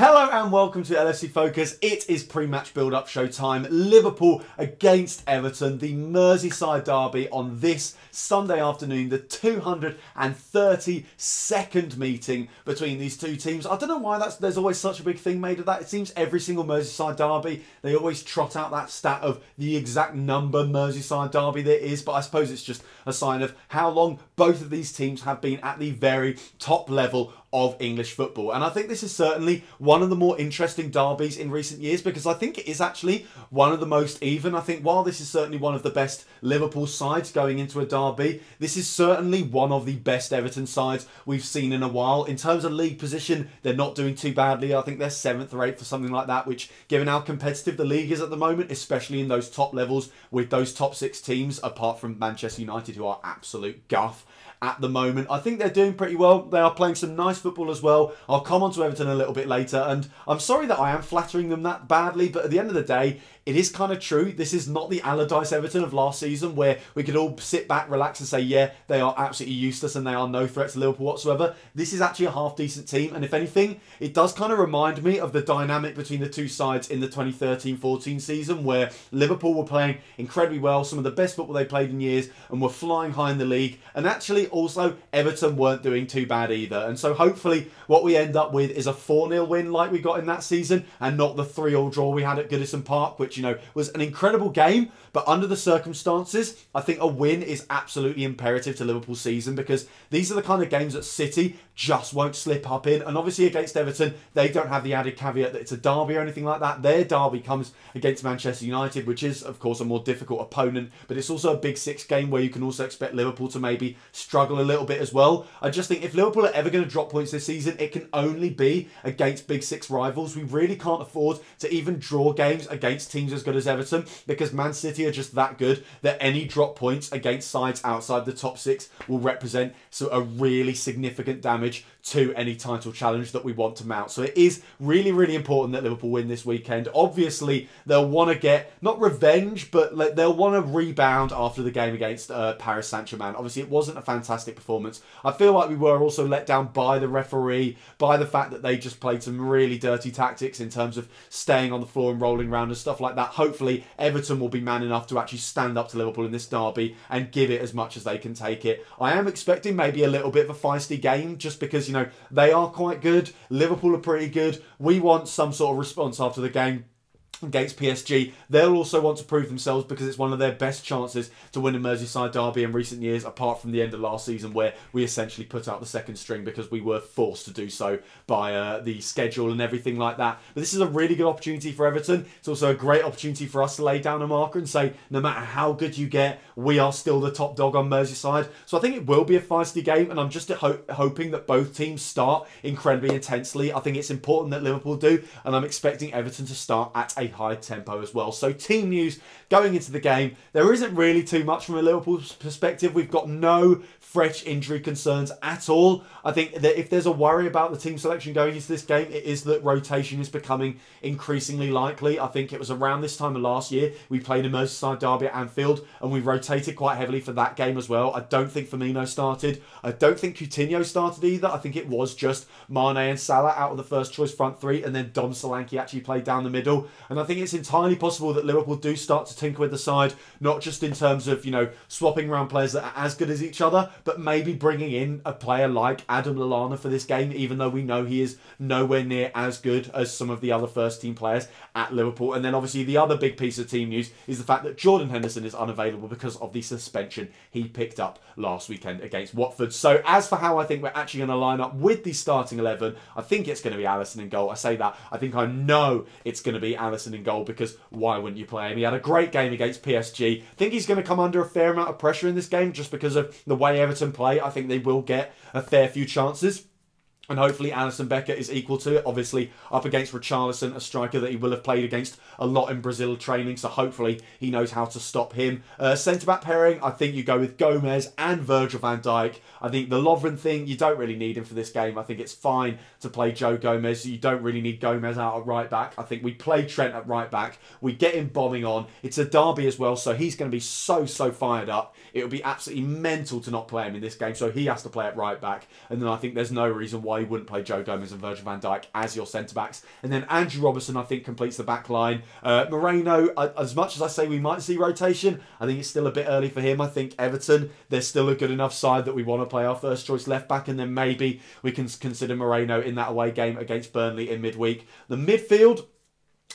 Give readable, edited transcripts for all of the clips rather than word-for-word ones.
Hello and welcome to LFC Focus. It is pre-match build-up showtime. Liverpool against Everton, the Merseyside Derby on this Sunday afternoon, the 232nd meeting between these two teams. I don't know why there's always such a big thing made of that. It seems every single Merseyside Derby, they always trot out that stat of the exact number Merseyside Derby there is, but I suppose it's just a sign of how long both of these teams have been at the very top level of English football. And I think this is certainly one of the more interesting derbies in recent years because I think it is actually one of the most even. I think while this is certainly one of the best Liverpool sides going into a derby, this is certainly one of the best Everton sides we've seen in a while. In terms of league position, they're not doing too badly. I think they're 7th or 8th or something like that, which given how competitive the league is at the moment, especially in those top levels with those top 6 teams, apart from Manchester United who are absolute guff at the moment. I think they're doing pretty well. They are playing some nice football as well. I'll come on to Everton a little bit later, and I'm sorry that I am flattering them that badly, but at the end of the day, it is kind of true. This is not the Allardyce Everton of last season where we could all sit back, relax and say, yeah, they are absolutely useless and they are no threat to Liverpool whatsoever. This is actually a half-decent team, and if anything, it does kind of remind me of the dynamic between the two sides in the 2013-14 season where Liverpool were playing incredibly well, some of the best football they played in years, and were flying high in the league, and actually also Everton weren't doing too bad either. And so hopefully what we end up with is a 4-0 win like we got in that season and not the 3-3 draw we had at Goodison Park, which, you know, was an incredible game, but under the circumstances, I think a win is absolutely imperative to Liverpool's season because these are the kind of games that City just won't slip up in. And obviously against Everton, they don't have the added caveat that it's a derby or anything like that. Their derby comes against Manchester United, which is, of course, a more difficult opponent, but it's also a Big Six game where you can also expect Liverpool to maybe struggle a little bit as well. I just think if Liverpool are ever going to drop points this season, it can only be against Big Six rivals. We really can't afford to even draw games against teams as good as Everton because Man City are just that good that any drop points against sides outside the top 6 will represent a really significant damage to any title challenge that we want to mount. So it is really, really important that Liverpool win this weekend. Obviously, they'll want to get, not revenge, but they'll want to rebound after the game against Paris Saint-Germain. Obviously, it wasn't a fantastic performance. I feel like we were also let down by the referee, by the fact that they just played some really dirty tactics in terms of staying on the floor and rolling around and stuff like that. Hopefully, Everton will be man enough to actually stand up to Liverpool in this derby and give it as much as they can take it. I am expecting maybe a little bit of a feisty game just because, you know, they are quite good. Liverpool are pretty good. We want some sort of response after the game against PSG. They'll also want to prove themselves because it's one of their best chances to win a Merseyside derby in recent years, apart from the end of last season where we essentially put out the second string because we were forced to do so by the schedule and everything like that. But this is a really good opportunity for Everton. It's also a great opportunity for us to lay down a marker and say, no matter how good you get, we are still the top dog on Merseyside. So I think it will be a feisty game, and I'm just hoping that both teams start incredibly intensely. I think it's important that Liverpool do, and I'm expecting Everton to start at a high tempo as well. So team news going into the game, there isn't really too much from a Liverpool perspective. We've got no fresh injury concerns at all. I think that if there's a worry about the team selection going into this game, it is that rotation is becoming increasingly likely. I think it was around this time of last year we played a Merseyside Derby at Anfield and we rotated quite heavily for that game as well. I don't think Firmino started. I don't think Coutinho started either. I think it was just Mane and Salah out of the first choice front 3, and then Dom Solanke actually played down the middle. And I think it's entirely possible that Liverpool do start to tinker with the side, not just in terms of, you know, swapping around players that are as good as each other, but maybe bringing in a player like Adam Lallana for this game, even though we know he is nowhere near as good as some of the other first team players at Liverpool. And then obviously the other big piece of team news is the fact that Jordan Henderson is unavailable because of the suspension he picked up last weekend against Watford. So as for how I think we're actually going to line up with the starting 11, I think it's going to be Alisson in goal. I say that, I think I know it's going to be Alisson in goal because why wouldn't you play him? He had a great game against PSG. I think he's going to come under a fair amount of pressure in this game just because of the way Everton play. I think they will get a fair few chances. And hopefully Alisson Becker is equal to it. Obviously, up against Richarlison, a striker that he will have played against a lot in Brazil training. So hopefully he knows how to stop him. Centre-back pairing, I think you go with Gomez and Virgil van Dijk. I think the Lovren thing, you don't really need him for this game. I think it's fine to play Joe Gomez. You don't really need Gomez out at right back. I think we play Trent at right back. We get him bombing on. It's a derby as well, so he's going to be so fired up. It would be absolutely mental to not play him in this game. So he has to play at right back. And then I think there's no reason why why he wouldn't play Joe Gomez and Virgil van Dijk as your centre-backs. And then Andrew Robertson, I think, completes the back line. Moreno, as much as I say we might see rotation, I think it's still a bit early for him. I think Everton, they're still a good enough side that we want to play our first choice left-back, and then maybe we can consider Moreno in that away game against Burnley in midweek. The midfield,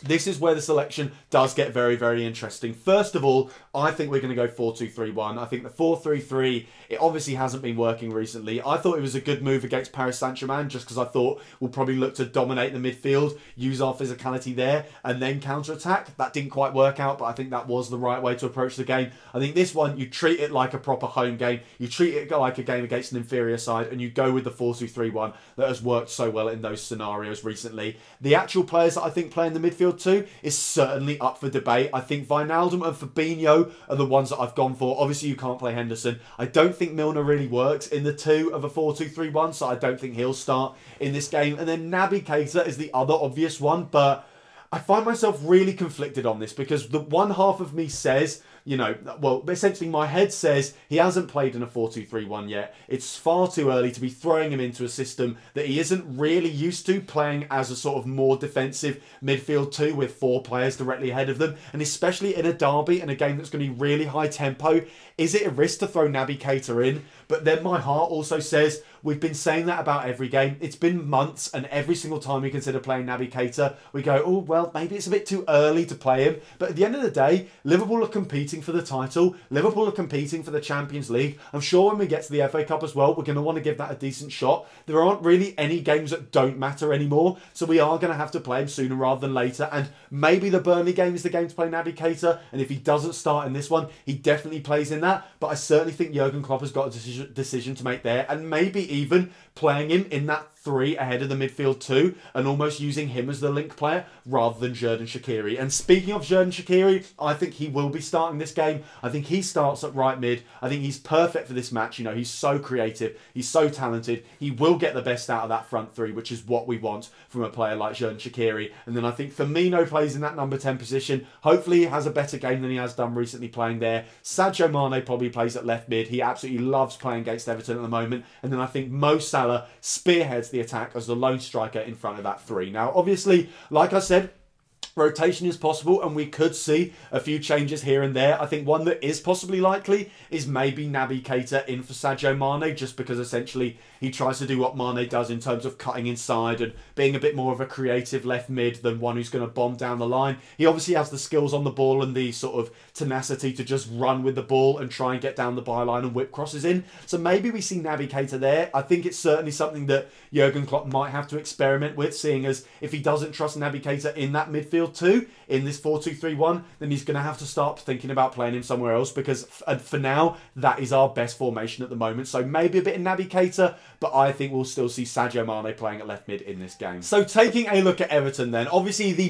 this is where the selection does get very, very interesting. First of all, I think we're going to go 4-2-3-1. I think the 4-3-3, it obviously hasn't been working recently. I thought it was a good move against Paris Saint-Germain just because I thought we'll probably look to dominate the midfield, use our physicality there, and then counter-attack. That didn't quite work out, but I think that was the right way to approach the game. I think this one, you treat it like a proper home game. You treat it like a game against an inferior side, and you go with the 4-2-3-1 that has worked so well in those scenarios recently. The actual players that I think play in the midfield too is certainly up for debate. I think Wijnaldum and Fabinho are the ones that I've gone for. Obviously, you can't play Henderson. I don't think Milner really works in the two of a 4-2-3-1, so I don't think he'll start in this game. And then Naby Keita is the other obvious one, but I find myself really conflicted on this because the one half of me says, you know, well, essentially my head says he hasn't played in a 4-2-3-1 yet. It's far too early to be throwing him into a system that he isn't really used to, playing as a sort of more defensive midfield two with 4 players directly ahead of them. And especially in a derby, in a game that's going to be really high tempo, is it a risk to throw Naby Keita in? But then my heart also says, we've been saying that about every game. It's been months, and every single time we consider playing Naby Keita, we go, oh, well, maybe it's a bit too early to play him. But at the end of the day, Liverpool are competing for the title. Liverpool are competing for the Champions League. I'm sure when we get to the FA Cup as well, we're going to want to give that a decent shot. There aren't really any games that don't matter anymore, so we are going to have to play him sooner rather than later. And maybe the Burnley game is the game to play Naby Keita, and if he doesn't start in this one, he definitely plays in that. But I certainly think Jurgen Klopp has got a decision to make there, and maybe even playing him in that 3 ahead of the midfield 2 and almost using him as the link player rather than Xherdan Shaqiri. And speaking of Xherdan Shaqiri, I think he will be starting this game. I think he starts at right mid. I think he's perfect for this match. You know, he's so creative. He's so talented. He will get the best out of that front 3, which is what we want from a player like Xherdan Shaqiri. And then I think Firmino plays in that number 10 position. Hopefully he has a better game than he has done recently playing there. Sadio Mane probably plays at left mid. He absolutely loves playing against Everton at the moment. And then I think Mo Salah spearheads the attack as the lone striker in front of that 3. Now, obviously, like I said, rotation is possible and we could see a few changes here and there. I think one that is possibly likely is maybe Naby Keita in for Sadio Mane, just because essentially he tries to do what Mane does in terms of cutting inside and being a bit more of a creative left mid than one who's going to bomb down the line. He obviously has the skills on the ball and the sort of tenacity to just run with the ball and try and get down the byline and whip crosses in. So maybe we see Naby Keita there. I think it's certainly something that Jurgen Klopp might have to experiment with, seeing as if he doesn't trust Naby Keita in that midfield too, in this 4-2-3-1, then he's going to have to start thinking about playing him somewhere else, because for now, that is our best formation at the moment. So maybe a bit of Naby Keita, but I think we'll still see Sadio Mane playing at left mid in this game. So taking a look at Everton then, obviously the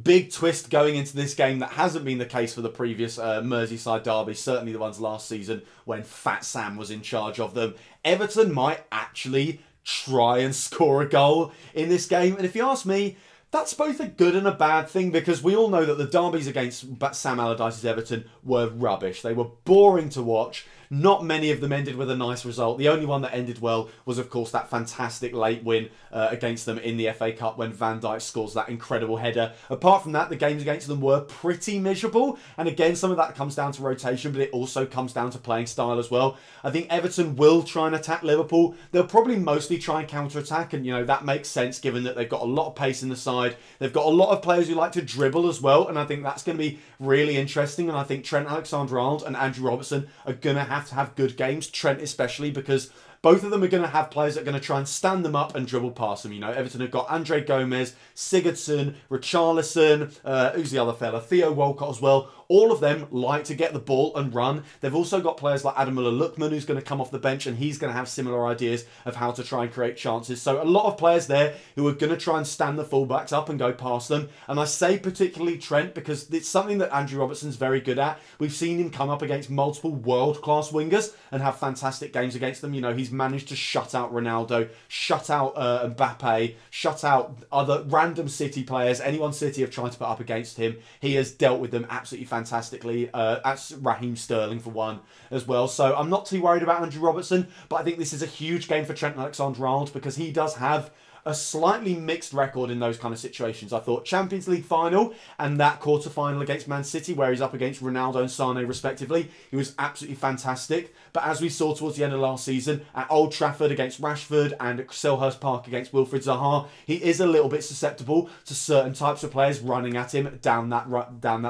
big twist going into this game that hasn't been the case for the previous Merseyside Derby, certainly the ones last season when Fat Sam was in charge of them. Everton might actually try and score a goal in this game, and if you ask me, that's both a good and a bad thing, because we all know that the derbies against Sam Allardyce's Everton were rubbish. They were boring to watch. Not many of them ended with a nice result. The only one that ended well was, of course, that fantastic late win against them in the FA Cup when Van Dijk scores that incredible header. Apart from that, the games against them were pretty miserable. And again, some of that comes down to rotation, but it also comes down to playing style as well. I think Everton will try and attack Liverpool. They'll probably mostly try and counter-attack, and, you know, that makes sense given that they've got a lot of pace in the side. They've got a lot of players who like to dribble as well, and I think that's going to be really interesting. And I think Trent Alexander-Arnold and Andrew Robertson are going to have good games. Trent especially, because both of them are going to have players that are going to try and stand them up and dribble past them. You know, Everton have got Andre Gomez, Sigurdsson, Richarlison, who's the other fella? Theo Walcott as well. All of them like to get the ball and run. They've also got players like Ademola Lookman, who's going to come off the bench, and he's going to have similar ideas of how to try and create chances. So a lot of players there who are going to try and stand the fullbacks up and go past them. And I say particularly Trent because it's something that Andrew Robertson's very good at. We've seen him come up against multiple world-class wingers and have fantastic games against them. You know, he's managed to shut out Ronaldo, shut out Mbappe, shut out other random City players. Anyone City have tried to put up against him, he has dealt with them absolutely fantastically. That's Raheem Sterling for one as well. So I'm not too worried about Andrew Robertson, but I think this is a huge game for Trent Alexander-Arnold because he does have a slightly mixed record in those kind of situations. I thought Champions League final and that quarter-final against Man City, where he's up against Ronaldo and Sane respectively, he was absolutely fantastic. But as we saw towards the end of last season, at Old Trafford against Rashford and at Selhurst Park against Wilfried Zaha, he is a little bit susceptible to certain types of players running at him down that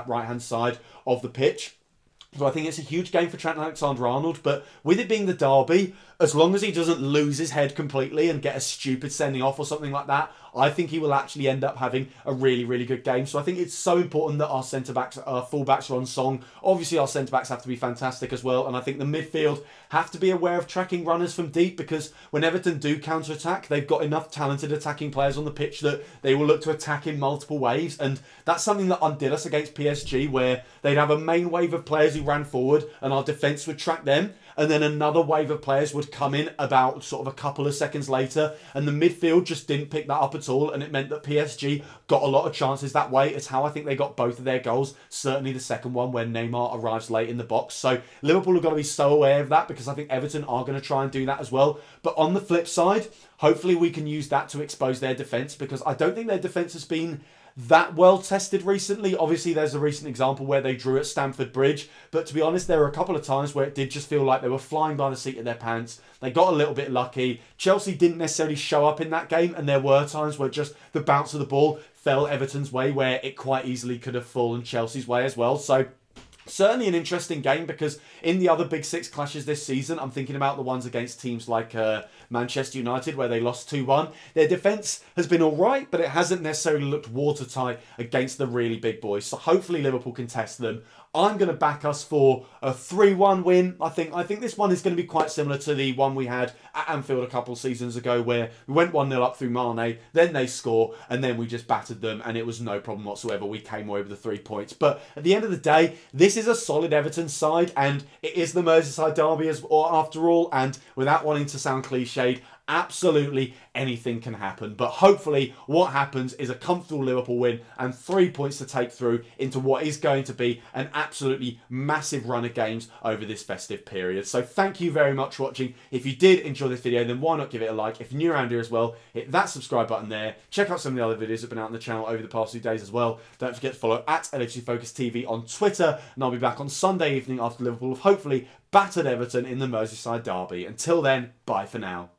right-hand side of the pitch. So I think it's a huge game for Trent Alexander-Arnold, but with it being the derby, as long as he doesn't lose his head completely and get a stupid sending off or something like that, I think he will actually end up having a really, really good game. So I think it's so important that our centre-backs, our full-backs are on song. Obviously, our centre-backs have to be fantastic as well. And I think the midfield have to be aware of tracking runners from deep because when Everton do counter-attack, they've got enough talented attacking players on the pitch that they will look to attack in multiple waves. And that's something that undid us against PSG, where they'd have a main wave of players who ran forward and our defence would track them. And then another wave of players would come in about sort of a couple of seconds later. And the midfield just didn't pick that up at all. And it meant that PSG got a lot of chances that way. It's how I think they got both of their goals. Certainly the second one when Neymar arrives late in the box. So Liverpool have got to be so aware of that because I think Everton are going to try and do that as well. But on the flip side, hopefully we can use that to expose their defence because I don't think their defence has been that well tested recently. Obviously, there's a recent example where they drew at Stamford Bridge, but to be honest, there were a couple of times where it did just feel like they were flying by the seat of their pants. They got a little bit lucky. Chelsea didn't necessarily show up in that game, and there were times where just the bounce of the ball fell Everton's way, where it quite easily could have fallen Chelsea's way as well. So certainly an interesting game because in the other Big Six clashes this season, I'm thinking about the ones against teams like Manchester United where they lost 2-1. Their defence has been all right, but it hasn't necessarily looked watertight against the really big boys. So hopefully Liverpool can test them. I'm going to back us for a 3-1 win. I think this one is going to be quite similar to the one we had at Anfield a couple of seasons ago where we went 1-0 up through Mane, then they score, and then we just battered them, and it was no problem whatsoever. We came away with the 3 points. But at the end of the day, this is a solid Everton side, and it is the Merseyside Derby after all, and without wanting to sound cliched, absolutely anything can happen. But hopefully what happens is a comfortable Liverpool win and 3 points to take through into what is going to be an absolutely massive run of games over this festive period. So thank you very much for watching. If you did enjoy this video, then why not give it a like? If you're new around here as well, hit that subscribe button there. Check out some of the other videos that have been out on the channel over the past few days as well. Don't forget to follow at LFC Focus TV on Twitter, and I'll be back on Sunday evening after Liverpool have hopefully battered Everton in the Merseyside Derby. Until then, bye for now.